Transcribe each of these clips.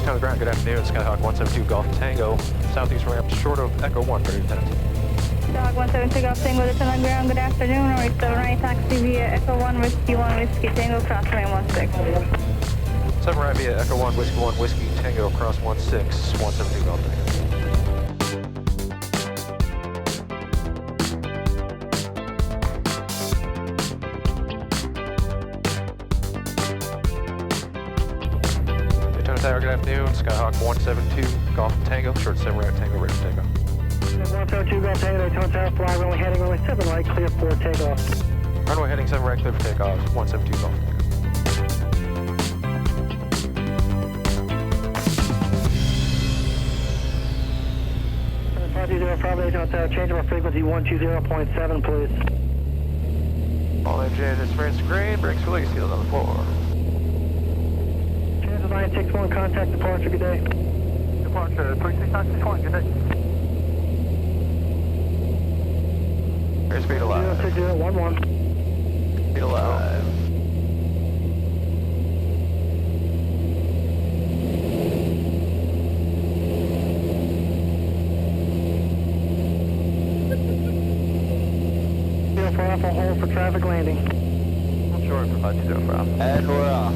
On the ground, good afternoon. Skyhawk 172 Golf Tango, southeast ramp short of Echo 1, ready to attend. Skyhawk 172 Golf Tango, this is on the ground, good afternoon. Runway 79 taxi via Echo 1, Whiskey 1, Whiskey Tango, cross runway 16. 7 right via Echo 1, Whiskey Tango, cross 16, 172 Golf Tango. Tower, good afternoon. Skyhawk 172 Golf Tango, short 7 right Tango, ready to take off. 172 Golf Tango, Daytona Tower, fly runway heading runway 7 right, clear for takeoff. Runway heading 7 right, clear for takeoff, 172 Golf Tango. 505 Daytona Tower, change of our frequency 120.7, please. All engine is sprint screen, brakes release, seals on the floor. 961, contact departure, good day. Departure 36961, good day. Airspeed alive. 06011. Speed alive. Zero for Alpha, hold for traffic landing. Short for 50 for Alpha. And we're off.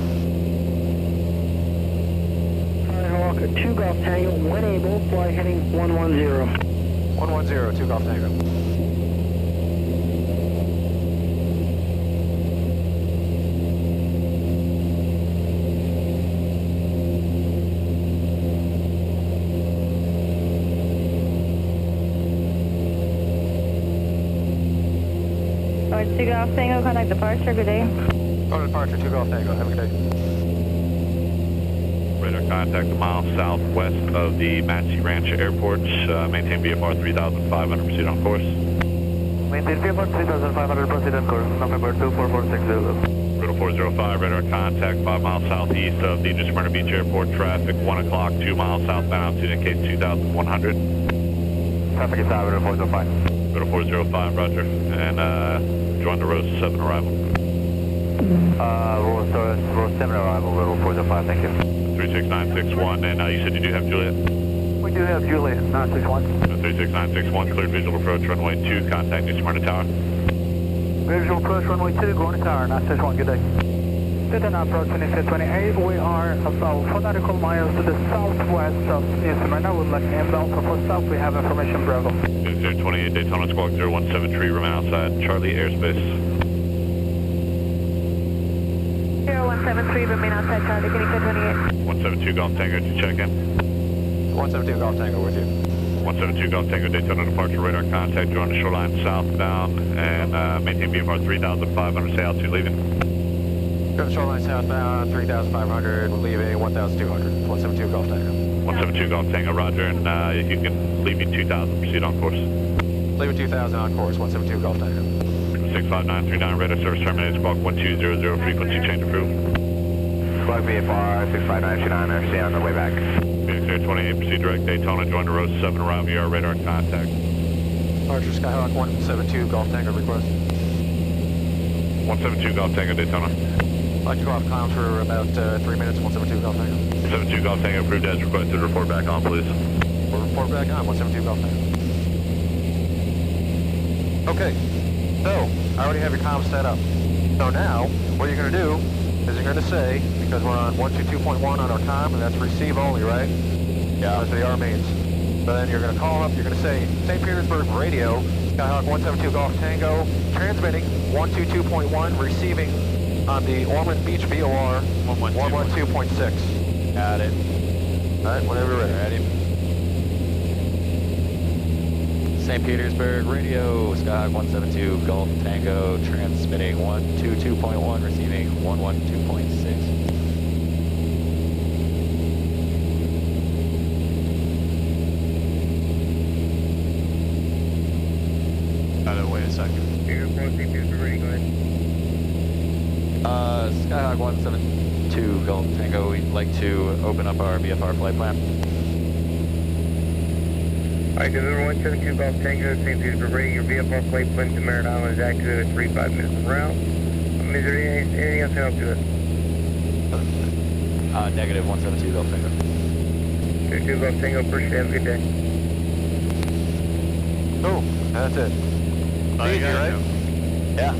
2 Golf Tango, when able, fly heading 110. 110, 2 Golf Tango. Alright, 2 Golf Tango, contact departure, good day. Go to departure, 2 Golf Tango, have a good day. Radar contact a mile southwest of the Matzy Ranch Airport. Maintain VFR 3500, proceed on course. Maintain VFR 3500, proceed on course, November 24460. Riddle 405, radar contact 5 miles southeast of the Smyrna Beach Airport. Traffic 1 o'clock, 2 miles southbound, altitude indicates 2100. Traffic is out, Riddle 405. Riddle 405, roger. And join the Rose 7 arrival. Rose 7 arrival, Riddle 405, thank you. 36961, and you said you do have Juliet? We do have Juliet, 961. 36961, cleared visual approach, runway 2, contact New Smyrna Tower. Visual approach, runway 2, going to tower, 961, good day. Daytona approach, 2628, we are about 4 nautical miles to the southwest of New Smyrna, would like inbound for south, we have information, Bravo. 028, Daytona Squawk 0173, remain outside Charlie Airspace. 0173, remain outside Charlie, can you clear 28? 172 Golf Tango to check in. 172 Golf Tango with you. 172 Golf Tango, Daytona departure, radar contact, join the shoreline southbound, and maintain VFR 3500, say altitude leaving. Go to shoreline southbound, 3500, we're leaving 1200, 172 Golf Tango. 172 Golf Tango, roger, and you can leave me 2000, proceed on course. Leaving 2000 on course, 172 Golf Tango. 65939, radar service terminated, squawk 1200, frequency change approved. Squawk VFR 65929, stay on the way back. Phoenix Air 28, proceed direct Daytona, join the Rose 7, arrive via radar contact. Departure Skyhawk 172 Golf Tango request. 172 Golf Tango, Daytona. I'd like to go off comm for about 3 minutes, 172 Golf Tango. 172 Golf Tango, approved as requested, report back on, please. We'll report back on, 172 Golf Tango. Okay, so I already have your comms set up. So now, what you're going to do is you're going to say, because we're on 122.1 on our comm, and that's receive only, right? Yeah. That's what the R means. So then you're going to call up, you're going to say, St. Petersburg Radio, Skyhawk 172 Golf Tango, transmitting 122.1, receiving on the Ormond Beach VOR 112.6. Got it. All right, whenever you're ready. St. Petersburg Radio, Skyhawk 172 Golf Tango, transmitting 122.1, receiving 112.6. Wait a second. Skyhawk 172 Golf Tango, we'd like to open up our VFR flight plan. Alright, November 172 Golf Tango, St. Petersburg Radio, your VFR flight plan to Merritt Island is active at 35 minutes from route. Is there anything else to help you with? Negative 172 Golf Tango. 2 Golf Tango, appreciate it. Have a good day. Oh, that's it. Easy, right? Yeah.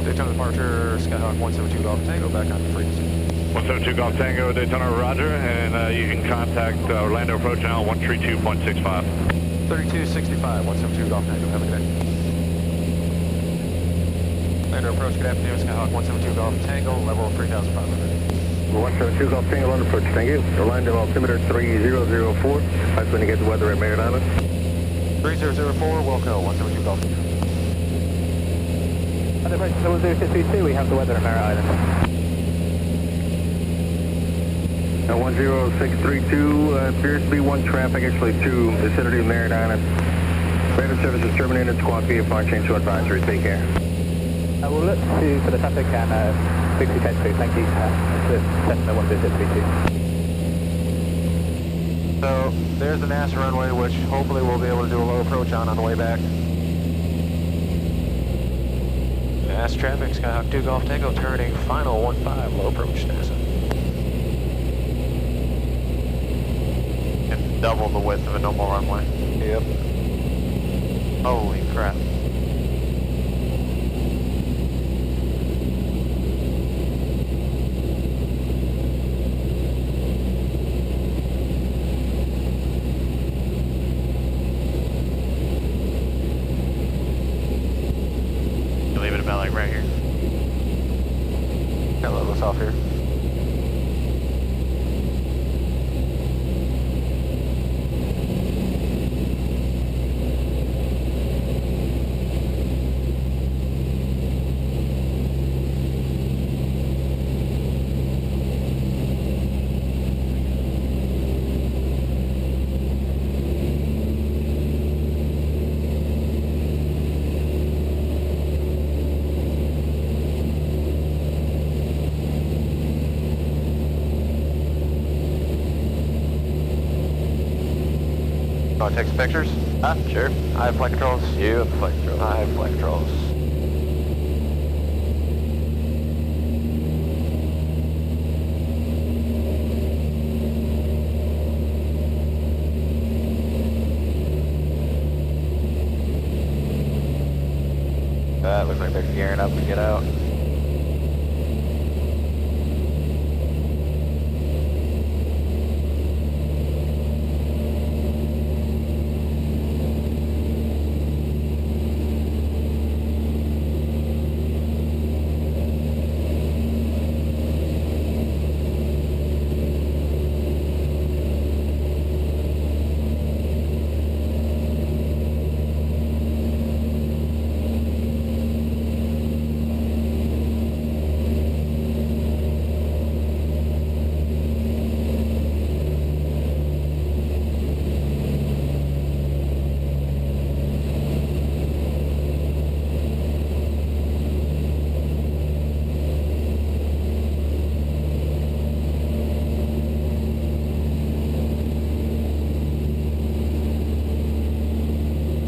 Daytona departure, Skyhawk 172 Golf Tango, back on frequency. 172 Golf Tango, Daytona, roger, and you can contact Orlando approach now 132.65. 3265, 172 Golf Tango, have a good day. Orlando approach, good afternoon, Skyhawk 172 Golf Tango, level 3,500. 172 Golf Tango, London approach, thank you. Orlando altimeter 3004. I just want to get the weather at Merritt Island. 3004, Wilco, 172 Golf Tango. Under approach 00632, we have the weather at Merritt Island. 10632, appears to be one traffic, actually two, vicinity of Merritt Island. Radar service is terminated, squad VFR change to advisory, take care. We'll look for the traffic and 6010 thank you. Cessna 10632. So, there's the NASA runway, which hopefully we'll be able to do a low approach on the way back. NASA traffic, Skyhawk 2 Golf Tango, turning final 15, low approach, NASA. And double the width of a normal runway. Yep. Holy crap. Leave it about like right here. Got a little us off here. Want to take some pictures? Sure. I have flight controls. You have flight control. I have flight controls. That looks like they're gearing up to get out.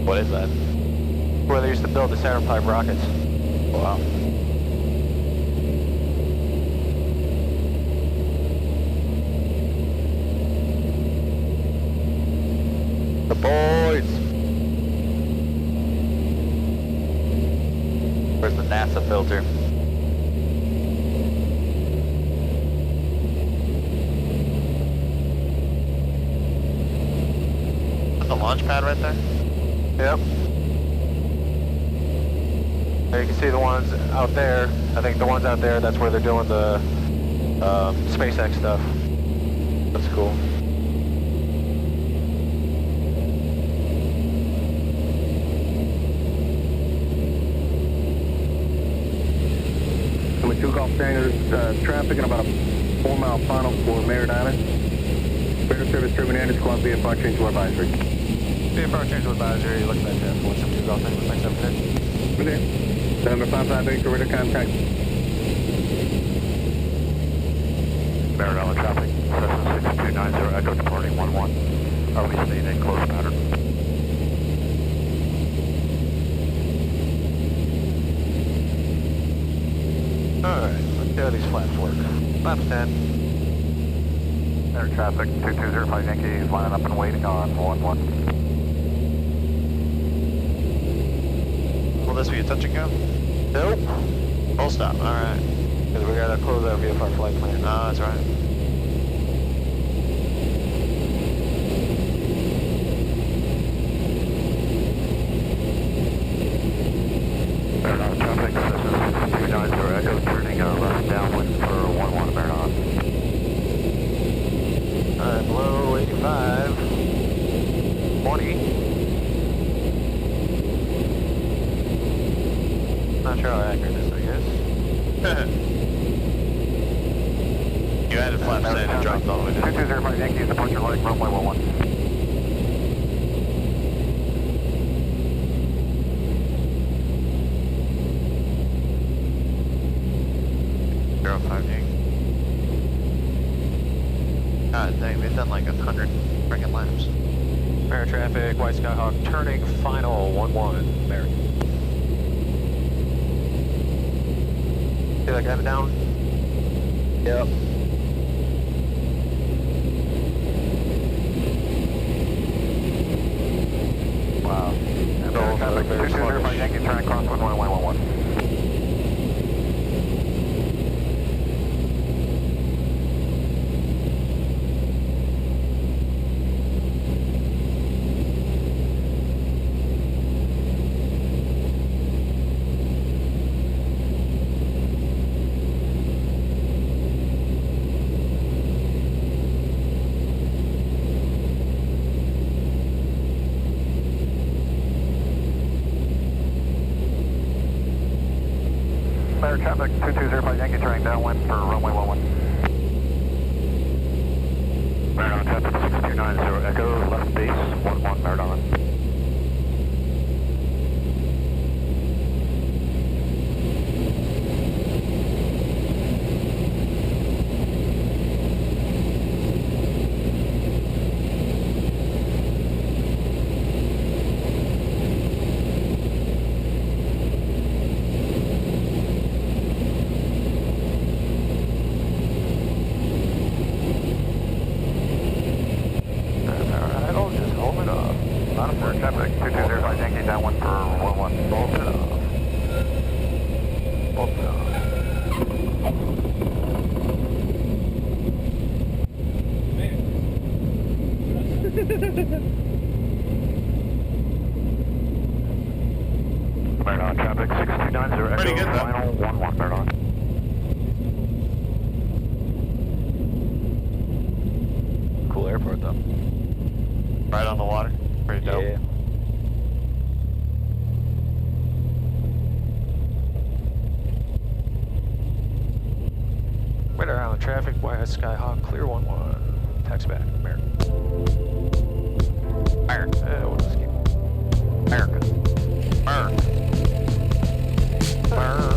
What is that? Where they used to build the Saturn V rockets. Wow. The boys. Where's the NASA filter? Is the launch pad right there? Yep. There you can see the ones out there. I think the ones out there, that's where they're doing the SpaceX stuff. That's cool. Number 2 Golf Tango, traffic in about a 4-mile final for Merritt Island. Radar service terminated, squad VFR change to advisory. VFR change to advisory, looking at that 172 Golf Tango, thanks, have a good day. Okay. Number 558 to radar contact. Merritt Island traffic, Cessna 6290, Echo departing 11. Are we staying in close pattern? Alright, let's see how these flaps work. Flaps 10. Air traffic 2205 Yankee lining up and waiting on 11. Will this be a touch and go? Nope. Full stop, alright. Because we gotta close our VFR flight plan. No, that's right. Merritt traffic, Cessna 290 Echo, turning left downwind for 11 Merritt. Alright, below 85. 20. Not sure how accurate this thing is. You added flaps in and dropped all the way down. 2205 Yankee, departure light, runway 11. God dang, they've done like 100 freaking laps. Merritt traffic, white Skyhawk, turning final 11, Merritt. See that guy down? Yep. Wow. Merritt traffic, 2205 Yankee, turning crosswind runway 11. Merritt traffic, 2205 Yankee, turning downwind for runway 11. Merritt Island traffic, 6290 Echo, left base, 11 Merritt Island. Merritt traffic, 2205 Yankee, downwind for 11. Bolt it off. Bolt it off. Merritt Island traffic, 6290 Echo, Pretty good, though. final 11 Merritt Island. Cool airport though. Right on the water. Pretty dope. Yeah. Merritt Island traffic, white Skyhawk, clear 11. Text back, Merritt. America. We'll just keep America. America. America.